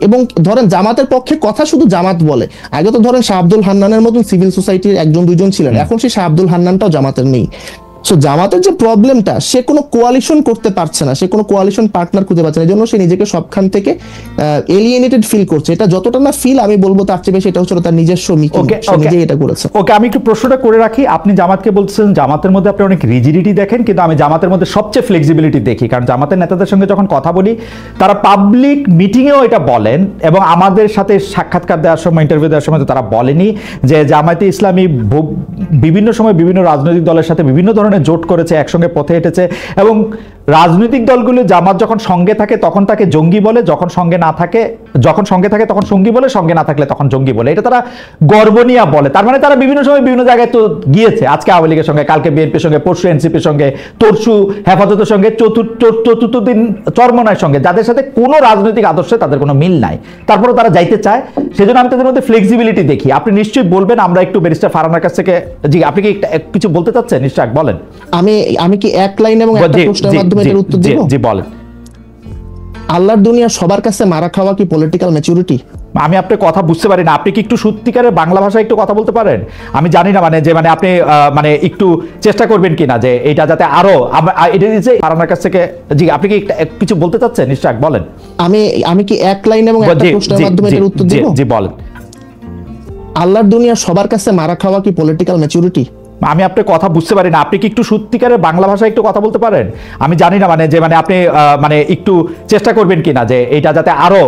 এবং ধরেন জামাতের পক্ষে কথা শুধু জামাত বলে। আগে তো ধরেন শাহ আব্দুল হান্নানের মতন সিভিল সোসাইটির একজন দুইজন ছিলেন, এখন সেই শাহ আব্দুল হান্নানটাও জামাতের নেই। সো জামাতের যে প্রবলেমটা, সে কোনো কোয়ালিশন করতে পারছে না, সে কোনো কোয়ালিশন পার্টনার খুঁজে পাচ্ছে না, এই জন্য সে নিজেকে সবখান থেকে এলিয়েনেটেড ফিল করছে। এটা যতটা না ফিল, আমি বলবো তার চেয়ে বেশি এটা হচ্ছে তার নিজস্ব মিটিং, সে নিজেই এটা করেছে। ওকে, আমি একটু প্রশ্নটা করে রাখি। আপনি জামাতকে বলছেন জামাতের মধ্যে আপনি অনেক রিজিডিটি দেখেন, কিন্তু আমি জামাতের মধ্যে সবচেয়ে ফ্লেক্সিবিলিটি দেখি। কারণ জামাতের নেতাদের সঙ্গে যখন কথা বলি, তারা পাবলিক মিটিংয়েও এটা বলেন, এবং আমাদের সাথে সাক্ষাৎকার দেওয়ার সময়, ইন্টারভিউ দেওয়ার সময় তারা বলেনি যে জামায়াতে ইসলামী বিভিন্ন সময় বিভিন্ন রাজনৈতিক দলের সাথে বিভিন্ন ধরনের জোট করেছে, একসঙ্গে পথে হেঁটেছে। এবং রাজনৈতিক দলগুলো জামাত যখন সঙ্গে থাকে তখন তাকে জঙ্গি বলে, যখন সঙ্গে থাকে তখন সঙ্গী বলে, সঙ্গে না থাকলে তখন জঙ্গি বলে। এটা তারা গর্ব নিয়ে বলে। তার মানে তারা বিভিন্ন সময় বিভিন্ন জায়গায় তো গিয়েছে, আজকে আওয়ামী লীগের সঙ্গে, কালকে বিএনপির সঙ্গে, পরশু এনসিপির সঙ্গে, তরশু হেফাজতের সঙ্গে, চতুর্থ দিন চরমনায়ের সঙ্গে, যাদের সাথে কোনো রাজনৈতিক আদর্শে তাদের কোনো মিল নাই, তারপরে তারা যাইতে চায়। সেজন্য আমি তাদের মধ্যে ফ্লেক্সিবিলিটি দেখি। আপনি নিশ্চয়ই বলবেন, আমরা একটু ব্যারিস্টার ফারহানার কাছ থেকে, জি আপনি কি কিছু বলতে চাচ্ছেন? নিশ্চয় বলেন। আমি কি এক লাইন এবং একটা প্রশ্নের মাধ্যমে এর উত্তর দেব? জি বলেন। আল্লাহর দুনিয়া সবার কাছে মারা খাওয়া কি পলিটিক্যাল ম্যাচুরিটি? আমি আপনার কথা বুঝতে পারি না। আপনি কি একটু সত্যিকারের বাংলা ভাষায় একটু কথা বলতে পারেন? আমি জানি না মানে আপনি মানে একটু চেষ্টা করবেন কিনা যে এটা যাতে আরো এটা দিচ্ছে আপনার কাছ থেকে। জি আপনি কি কিছু বলতে চাচ্ছেন? নিশ্চয় বলেন। আমি কি এক লাইন এবং একটা প্রশ্নের মাধ্যমে এর উত্তর দেব? জি বলেন। আল্লাহর দুনিয়া সবার কাছে মারা খাওয়া কি পলিটিক্যাল ম্যাচুরিটি? আমি আপনার কথা বুঝতে পারি না। আপনি কি একটু সত্যিকারের বাংলা ভাষায় একটু কথা বলতে পারেন? আমি জানি না মানে আপনি মানে একটু চেষ্টা করবেন কিনা যে এটা যাতে আরো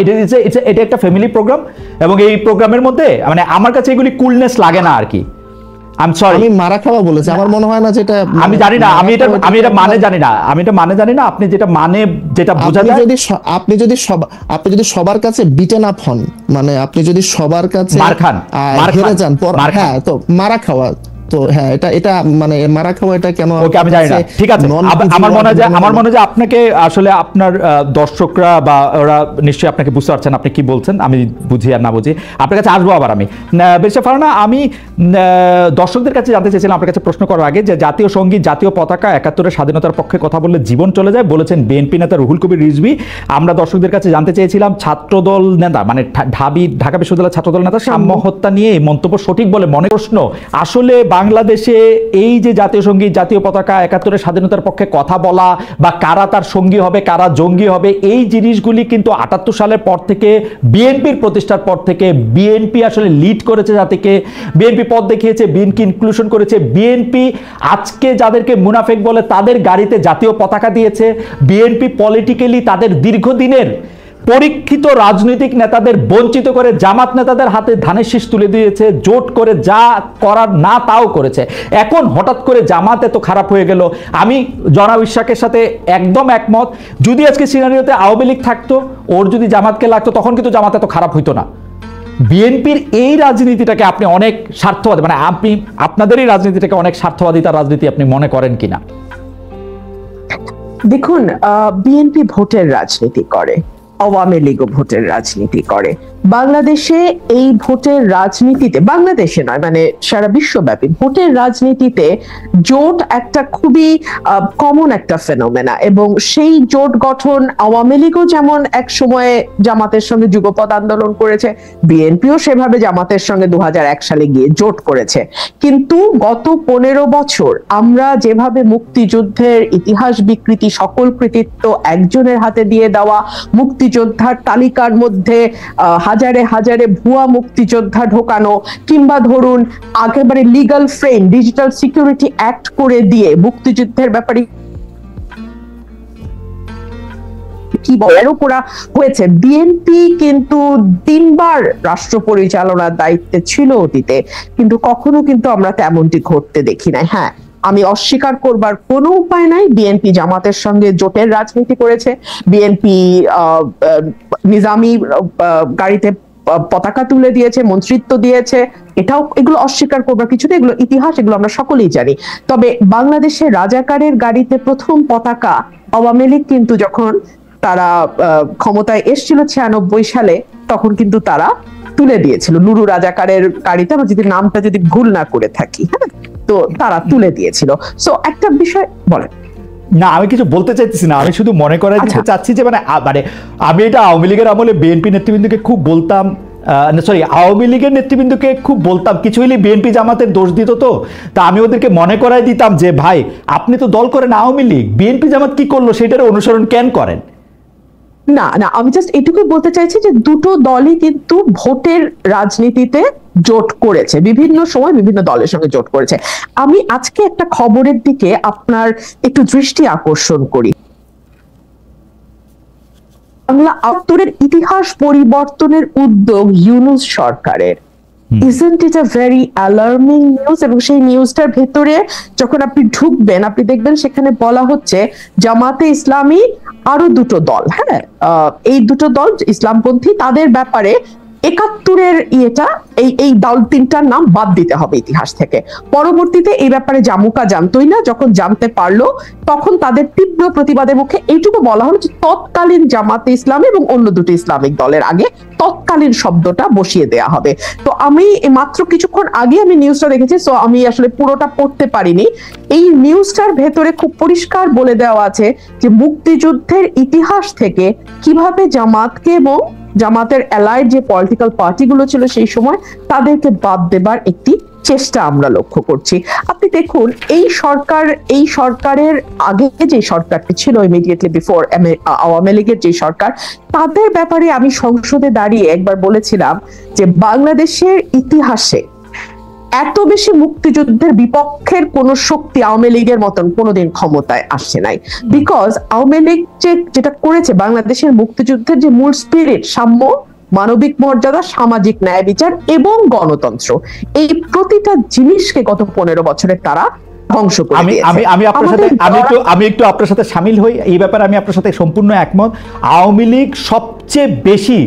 এটা দিচ্ছে। এটা একটা ফ্যামিলি প্রোগ্রাম, এবং এই প্রোগ্রামের মধ্যে মানে আমার কাছে এগুলি কুলনেস লাগে না আর কি। আমি মারা খাওয়া বলেছি, আমার মনে হয় না যেটা, আমি জানি না, আমি এটা মানে জানি না, আপনি যেটা মানে যেটা বোঝা যায়। আপনি যদি সবার কাছে বিটেন আপ হন, মানে আপনি যদি সবার কাছে হেরে যান, হ্যাঁ, তো মারা খাওয়া, তো হ্যাঁ, এটা মানে মারা খাওয়া, এটা কেন? ওকে, আমি জানি না, ঠিক আছে। আমার মনে হয় যে আপনাকে আসলে আপনার দর্শকরা বা ওরা নিশ্চয়ই আপনাকে বুঝতে পারছেন আপনি কি বলছেন, আমি বুঝি আর না বুঝি। আপনার কাছে আসবো আবার আমি। বেশি ফারহানা, আমি দর্শকদের কাছে জানতে চেয়েছিলাম আপনার কাছে প্রশ্ন করার আগে যে জাতীয় সঙ্গীত, জাতীয় পতাকা, 71-এর স্বাধীনতার পক্ষে কথা বললে জীবন চলে যায় বলেছেন বিএনপি নেতা রুহুল কবির রিজভী। আমরা দর্শকদের কাছে জানতে চেয়েছিলাম ছাত্রদল নেতা মানে ঢাকা বিশ্ববিদ্যালয়ের ছাত্রদল নেতা সাম্য হত্যা নিয়ে এই মন্তব্য সঠিক বলে মনে? প্রশ্ন, আসলে বাংলাদেশে এই যে জাতীয় সঙ্গীত, জাতীয় পতাকা, 71-এর স্বাধীনতার পক্ষে কথা বলা বা কারা তার সঙ্গী হবে, কারা জঙ্গি হবে, এই জিনিসগুলি কিন্তু 78 সালের পর থেকে, বিএনপির প্রতিষ্ঠার পর থেকে বিএনপি আসলে লিড করেছে, জাতিকে বিএনপি পথ দেখিয়েছে, বিএনপি ইনক্লুশন করেছে। বিএনপি আজকে যাদেরকে মুনাফেক বলে তাদের গাড়িতে জাতীয় পতাকা দিয়েছে। বিএনপি পলিটিক্যালি তাদের দীর্ঘদিনের পরীক্ষিত রাজনৈতিক নেতাদের বঞ্চিত করে জামাত নেতাদের হাতে ধানের শীষ তুলে দিয়েছে, জোট করে যা করার না তাও করেছে। এখন হঠাৎ করে জামাত এত খারাপ হয়ে গেল, আমি জনাব ইশাকের সাথে একদম একমত। যদি আজকে সিনারিওতে আওয়ামী লীগ থাকতো, ওর যদি জামাতকে লাগতো, তখন কিন্তু জামাত এত খারাপ হইতো না। বিএনপির এই রাজনীতিটাকে আপনি অনেক স্বার্থবাদী, মানে আপনি আপনাদের এই রাজনীতিটাকে অনেক স্বার্থবাদিতার রাজনীতি আপনি মনে করেন কিনা? দেখুন, বিএনপি ভোটের রাজনীতি করে, আওয়ামী লীগও ভোটের রাজনীতি করে। বাংলাদেশে এই ভোটের রাজনীতিতে, বাংলাদেশে নয় মানে সারা বিশ্বব্যাপী ভোটের রাজনীতিতে জোট একটা খুবই কমন একটা ফেনোমেনা, এবং সেই জোট গঠন আওয়ামী লীগও যেমন এক সময়ে জামাতের সঙ্গে যুগপৎ আন্দোলন করেছে, বিএনপিও সেভাবে জামাতের সঙ্গে 2001 সালে গিয়ে জোট করেছে। কিন্তু গত 15 বছর আমরা যেভাবে মুক্তিযুদ্ধের ইতিহাস বিকৃতি, সকল কৃতিত্ব একজনের হাতে দিয়ে দেওয়া, মুক্তিযোদ্ধার তালিকার মধ্যে হাজারে হাজারে ভুয়া মুক্তিযোদ্ধা ঢোকানো, কিংবা ধরুন একেবারে legal frame digital security act করে দিয়ে মুক্তিযুদ্ধের ব্যাপারে কি বলারও করা হয়েছে। বিএনপি কিন্তু 3 বার রাষ্ট্র পরিচালনার দায়িত্বে ছিল অতীতে, কিন্তু কখনো কিন্তু আমরা তেমনটি ঘটতে দেখি নাই। হ্যাঁ, আমি অস্বীকার করবার কোনো উপায় নাই, বিএনপি জামাতের সঙ্গে জোটের রাজনীতি করেছে, বিএনপি নিজামী গাড়িতে পতাকা তুলে দিয়েছে, মন্ত্রিত্ব দিয়েছে, এগুলো অস্বীকার করবার কিছু নেই, এগুলো ইতিহাস, এগুলো আমরা সকলেই জানি। তবে বাংলাদেশে রাজাকারের গাড়িতে প্রথম পতাকা আওয়ামী লীগ কিন্তু যখন তারা ক্ষমতায় এসেছিল 96 সালে, তখন কিন্তু তারা তুলে দিয়েছিল নুরু রাজাকারের গাড়িতে, আমরা যদি নামটা যদি ভুল না করে থাকি, হ্যাঁ, তো তারা তুলে দিয়েছিল। সো একটা বিষয় বলেন। না, আমি কিছু বলতে চাইতেছি না, আমি শুধু মনে করাই দিতে চাচ্ছি যে মানে আমি এটা আওয়ামী লীগের আমলে বিএনপি নেতৃবৃন্দকে খুব বলতাম, সরি আওয়ামী লীগের নেতৃবৃন্দকে খুব বলতাম, কিছু হলে বিএনপি জামাতের দোষ দিত, তো তা আমি ওদেরকে মনে করাই দিতাম যে ভাই আপনি তো দল করেন আওয়ামী লীগ, বিএনপি জামাত কি করলো সেটার অনুসরণ কেন করেন? না না, আমি জাস্ট এটুকুই বলতে চাইছি যে দুটো দলই কিন্তু ভোটের রাজনীতিতে জোট করেছে, বিভিন্ন সময় বিভিন্ন দলের সঙ্গে জোট করেছে। আমি আজকে একটা খবরের দিকে আপনার একটু দৃষ্টি আকর্ষণ করি। বাংলা আত্তরের ইতিহাস পরিবর্তনের উদ্যোগ ইউনূস সরকারের, isn't it a very alarming news? এবং সেই নিউজটার ভেতরে যখন আপনি ঢুকবেন, আপনি দেখবেন সেখানে বলা হচ্ছে জামাতে ইসলামী আরো দুটো দল, হ্যাঁ, এই দুটো দল ইসলামপন্থী, তাদের ব্যাপারে 71-এর এই দল 3টার নাম বাদ দিতে হবে ইতিহাস থেকে। পরবর্তীতে এই ব্যাপারে জামুকা জানতোই না, যখন জানতে পারলো তখন তাদের তীব্র প্রতিবাদের মুখে এইটুকু বলা হলো যে তৎকালীন জামাতে ইসলামী এবং অন্য দুটো ইসলামিক দলের আগে তৎকালীন শব্দটা বসিয়ে দেয়া হবে। তো আমি মাত্র কিছুক্ষণ আগে আমি নিউজটা দেখেছি, সো আমি আসলে পুরোটা পড়তে পারিনি। এই নিউজটার ভেতরে খুব পরিষ্কার বলে দেওয়া আছে যে মুক্তিযুদ্ধের ইতিহাস থেকে কিভাবে জামাতকে এবং জামাতের অ্যালাইড যে পলিটিক্যাল পার্টিগুলো ছিল সেই সময় তাদেরকে বাদ দেবার একটি চেষ্টা আমরা লক্ষ্য করছি। আপনি দেখুন এই সরকারের আগে যে সরকারটি ছিল ইমিডিয়েটলি বিফোর আওয়ামী লীগের যে সরকার, তাদের ব্যাপারে আমি সংসদে দাঁড়িয়ে একবার বলেছিলাম যে বাংলাদেশের ইতিহাসে এত বেশি মুক্তিযুদ্ধের বিপক্ষের কোন শক্তি আওয়ামী লীগের মতন কোনোদিন ক্ষমতায় আসে নাই। বিকজ আওয়ামী লীগ যেটা করেছে, বাংলাদেশের মুক্তিযুদ্ধের যে মূল স্পিরিট, সাম্য, মানবিক মর্যাদা, সামাজিক ন্যায় বিচার এবং গণতন্ত্র, এই প্রতিটা জিনিসকে গত 15 বছরে তারা ধ্বংস করে দিয়েছে। আমি একটু আপনার সাথে শামিল হই এই ব্যাপারে, আমি আপনার সাথে সম্পূর্ণ একমত। আওয়ামী লীগ সবচেয়ে বেশি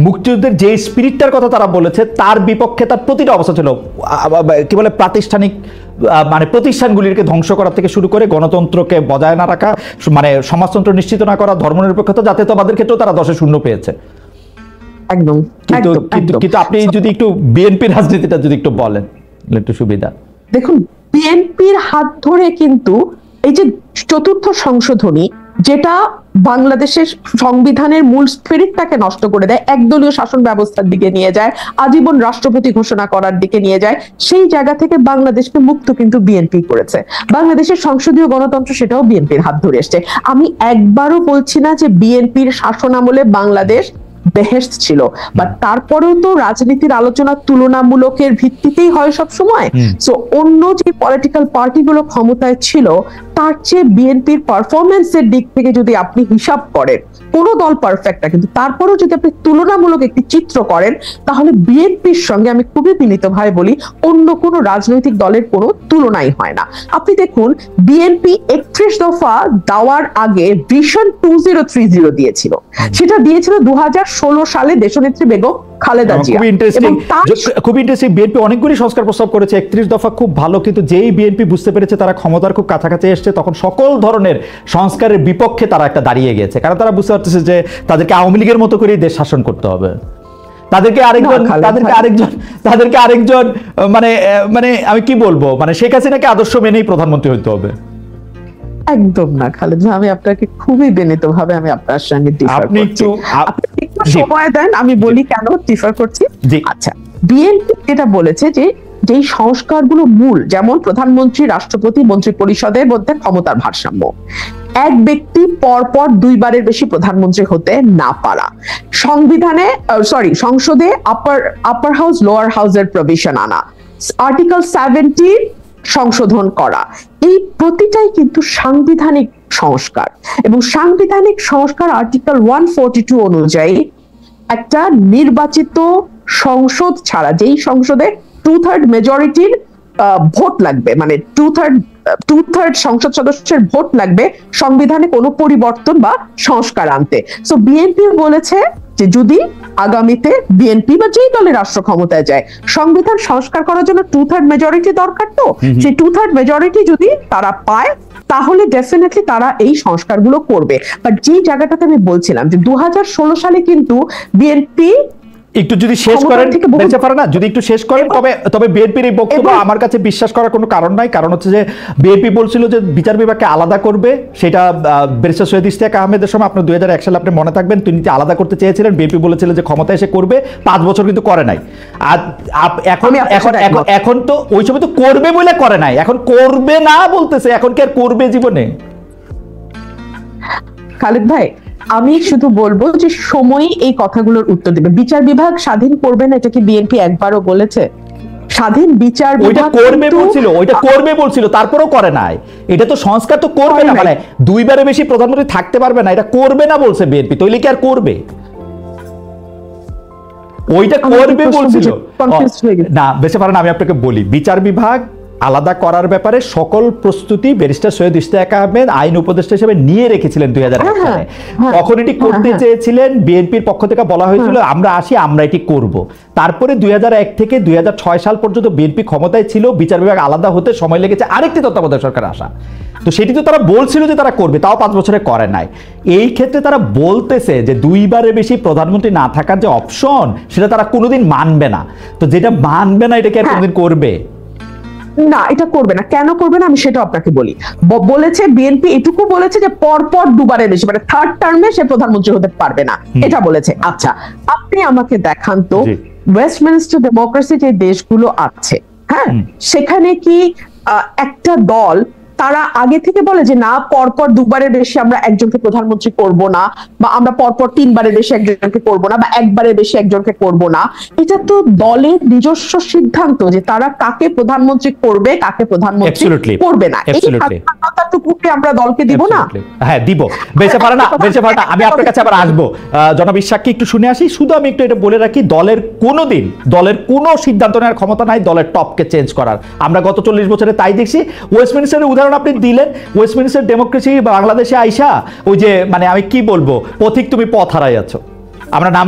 মুক্তিযুদ্ধের যে স্পিরিটটার কথা তারা বলেছে তার বিপক্ষে তার প্রতিটা অবস্থা ছিল, কি বলে প্রাতিষ্ঠানিক মানে প্রতিষ্ঠানগুলিকে ধ্বংস করা থেকে শুরু করে গণতন্ত্রকে বজায় না রাখা, মানে সমাজতন্ত্র নিশ্চিত না করা, ধর্মনিরপেক্ষতা, জাতীয়তাবাদের ক্ষেত্রেও তারা 10-0 পেয়েছে। একদম। কিন্তু আপনি যদি একটু বিএনপির রাজনীতিটা যদি একটু বলেন একটু সুবিধা। দেখুন, বিএনপির হাত ধরে কিন্তু এই যে 4র্থ সংশোধনী, যেটা বাংলাদেশের সংবিধানের মূল স্পিরিটটাকে নষ্ট করে দেয়, একদলীয় শাসন ব্যবস্থার দিকে নিয়ে যায়, আজীবন রাষ্ট্রপতি ঘোষণা করার দিকে নিয়ে যায়, সেই জায়গা থেকে বাংলাদেশকে মুক্ত কিন্তু বিএনপি করেছে। বাংলাদেশের সংসদীয় গণতন্ত্র সেটাও বিএনপির হাত ধরে এসছে। আমি একবারও বলছি না যে বিএনপির শাসন আমলে বাংলাদেশ বেহেশত ছিল, বাট তারপরেও তো রাজনীতির আলোচনা তুলনামূলকের ভিত্তিতেই হয় সব সময়। সো অন্য যে পলিটিক্যাল পার্টিগুলো ক্ষমতায় ছিল তার চেয়ে বিএনপির পারফরমেন্সের দিক থেকে যদি আপনি হিসাব করেন, কোনো দল পারফেক্ট না, কিন্তু তারপরেও যদি আপনি তুলনামূলক একটি চিত্র করেন, তাহলে বিএনপির সঙ্গে আমি খুবই বিনীতভাবে বলি অন্য কোনো রাজনৈতিক দলের কোনো তুলনাই হয় না। আপনি দেখুন, বিএনপি 31 দফা দেওয়ার আগে ভিশন 2030 দিয়েছিল, সেটা দিয়েছিল 2016 সালে দেশনেত্রী বেগম খালেদা জিয়া। খুব ইন্টারেস্টিং, বিএনপি অনেকগুলি সংস্কার প্রস্তাব করেছে, 31 দফা খুব ভালো, কিন্তু যেই বিএনপি বুঝতে পেরেছে তারা ক্ষমতার খুব কাছাকাছি এসছে, এসছে তখন সকল ধরনের সংস্কারের বিপক্ষে তারা একটা দাঁড়িয়ে গেছে, কারণ তারা বুঝতে পারতেছে যে তাদেরকে আওয়ামী লীগের মতো করেই দেশ শাসন করতে হবে। তাদেরকে আরেকজন মানে মানে আমি কি বলবো, মানে শেখ হাসিনাকে আদর্শ মেনেই প্রধানমন্ত্রী হইতে হবে। একদম না খালেদ ভাই, আমি আপনাকে খুবই বিনীতভাবে আমি আপনার সঙ্গে ডিফার করছি। আপনি একটু সময় দেন, আমি বলি কেন ডিফার করছি। আচ্ছা, বিএনপি এটা বলেছে যে যেই সংস্কারগুলো মূল, যেমন প্রধানমন্ত্রী, রাষ্ট্রপতি, মন্ত্রী পরিষদের মধ্যে ক্ষমতার ভারসাম্য, এক ব্যক্তি পরপর দুইবারের বেশি প্রধানমন্ত্রী হতে না পারা, সংসদে আপার হাউস লোয়ার হাউসের প্রভিশন আনা, আর্টিকেল 70 সংশোধন করা, এই প্রতিটাই কিন্তু সাংবিধানিক সংস্কার। এবং সাংবিধানিক সংস্কার আর্টিকেল 142 অনুযায়ী একটা নির্বাচিত সংসদ ছাড়া, যেই সংসদে 2/3 মেজরিটির ভোট লাগবে, মানে 2/3 সংসদ সদস্যের ভোট লাগবে সংবিধানে কোনো পরিবর্তন বা সংস্কার আনতে। সো বিএনপি বলেছে যে যদি আগামীতে বিএনপি বা যেই দলের রাষ্ট্র ক্ষমতায় যায়, সংবিধান সংস্কার করার জন্য 2/3 মেজরিটি দরকার, তো সেই 2/3 মেজরিটি যদি তারা পায় তাহলে ডেফিনেটলি তারা এই সংস্কারগুলো করবে। বাট যে জায়গাটাতে আমি বলছিলাম যে 2016 সালে কিন্তু বিএনপি একটু যদি শেষ করেন, বেঁচে পারে না, যদি একটু শেষ করেন, তবে বিএনপির এই বক্তব্য আমার কাছে বিশ্বাস করার কোনো কারণ নাই। কারণ হচ্ছে যে বিএনপি বলছিল যে বিচার বিভাগকে আলাদা করবে, সেটা ব্যারিস্টার সৈয়দ ইশতিয়াক আহমেদের সময় আপনার 2001 সালে আপনি মনে থাকবেন, তিনি আলাদা করতে চেয়েছিলেন, বিএনপি বলেছিল যে ক্ষমতা এসে করবে, 5 বছর কিন্তু করে নাই। আর এখন তো ওই সময় তো করবে বলে করে নাই, এখন করবে না বলতেছে, এখন কি আর করবে জীবনে? খালেদ ভাই, আমি শুধু বলবো যে সময়ই এই কথাগুলোর উত্তর দেবে। বিচার বিভাগ স্বাধীন করবে না, এটা কি বিএনপি একবারও বলেছে? স্বাধীন বিচার বিভাগ করবে বলছিল, তারপরেও করে নাই। এটা তো সংস্কার তো করবে না, মানে দুইবারে বেশি প্রধানমন্ত্রী থাকতে পারবে না, এটা করবে না বলছে বিএনপি, তাইলে কি আর করবে? ওইটা করবে বলছিল না, বেঁচে পারেন। আমি আপনাকে বলি, বিচার বিভাগ আলাদা করার ব্যাপারে সকল প্রস্তুতি ব্যারিস্টার সৈয়দ ইশতিয়াক আহমেদ আইন উপদেষ্টা হিসেবে নিয়ে রেখেছিলেন 2001 সালে। তখন এটি করতে চেয়েছিলেন, বিএনপির পক্ষ থেকে বলা হয়েছিল আমরা আসি, আমরা এটি করব। তারপরে 2001 থেকে 2006 সাল পর্যন্ত বিএনপি ক্ষমতায় ছিল, বিচার বিভাগ আলাদা হতে সময় লেগেছে আরেকটি তত্ত্বাবধায়ক সরকার আসা। তো সেটি তো তারা বলছিল যে তারা করবে, তাও 5 বছরে করে নাই। এই ক্ষেত্রে তারা বলতেছে যে দুইবারের বেশি প্রধানমন্ত্রী না থাকার যে অপশন, সেটা তারা কোনোদিন মানবে না। তো যেটা মানবে না, এটাকে আর কোনোদিন করবে না? এটা করবে না। কেন করবে না আমি সেটা আপনাকে বলি। বলেছে বিএনপি এটুকু বলেছে যে পরপর দুবারের বেশি, মানে 3rd টার্মে সে প্রধানমন্ত্রী হতে পারবে না, এটা বলেছে। আচ্ছা, আপনি আমাকে দেখান তো ওয়েস্টমিনিস্টার ডেমোক্রেসি যে দেশগুলো আছে, হ্যাঁ, সেখানে কি একটা দল তারা আগে থেকে বলে যে না, পরপর দুবারের বেশি আমরা একজনকে প্রধানমন্ত্রী করব না, বা আমরা পরপর 3 বারের বেশি একজনকে করব না, বা একবারের বেশি একজনকে করব না? এটা তো দলের নিজস্ব সিদ্ধান্ত যে তারা কাকে প্রধানমন্ত্রী করবে, কাকে প্রধানমন্ত্রী করবে না। এই স্বাধীনতাটুকুকে আমরা দলকে দিব না? হ্যাঁ, দিব। বেঁচে পারে না, বেঁচে পারে না। আমি আপনার কাছে আবার আসবো, জনাব ইশাককে একটু শুনে আসি। শুধু আমি একটু এটা বলে রাখি, দলের কোনো সিদ্ধান্ত নেওয়ার ক্ষমতা নাই দলের টপকে চেঞ্জ করার। আমরা গত 40 বছরে তাই দেখছি। ওয়েস্টমিনিস্টারের উদাহরণ আপনি দিলেন, ওয়েস্টমিনিস্টার ডেমোক্রেসি বাংলাদেশে আইসা ওই যে, মানে আমি কি বলবো, পথিক তুমি পথ হারাই আছো, আমরা নামে